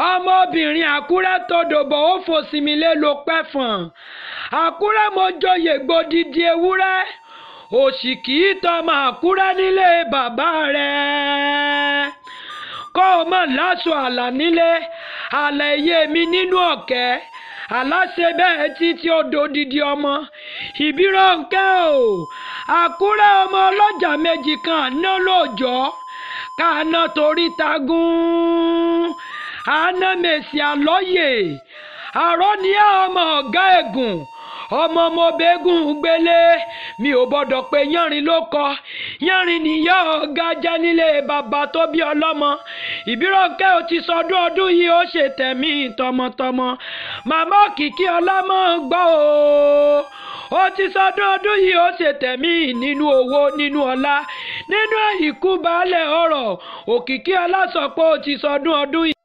ọmọbìnrin Àkúrẹ́ tòdòbọ̀ ó fòsìmílẹ̀ ló pẹ́ fọ̀n. Àkúrẹ́ mo joyè gbòdìdì ewúrẹ́ òṣìkì tọmọ Àkúrẹ́ nílé bàbá rẹ̀. Kó o mọ̀ láṣọ àlà nílé àlà iye mi nínú ọ̀kẹ́ aláṣẹ bẹ́ẹ̀ títí ó dodidi ọmọ Ìbírónkẹ́ o. Àkúrẹ́ ọmọ ọlọ́jà méjì kan ná lóòjọ́ kàná torí tagún àná mèsì àlọ́yè àrọ́ ní ọmọ ọ̀gá ẹ̀gùn ọmọ ọmọbẹ́gùn gbélé mi ò gbọ́dọ̀ pé yánrin ló kọ yánrin níyà ọ̀gá jẹ́ nílé bàbá tó bí ọlọ́mọ. Ìbírónkẹ́ ò ti sọdún ọdún yìí ó ṣe tẹ̀mí tọmọtọmọ màmá Òkìkí ọlámọ gbọ́ o. Ó ti sọdún ọdún yìí ó ṣe tẹ̀mí nínú owó nínú ọlá nínú ìkú baálẹ̀ ọ̀rọ̀. Òkìkí ọlá sọ pé ó ti sọdún ọdún yìí.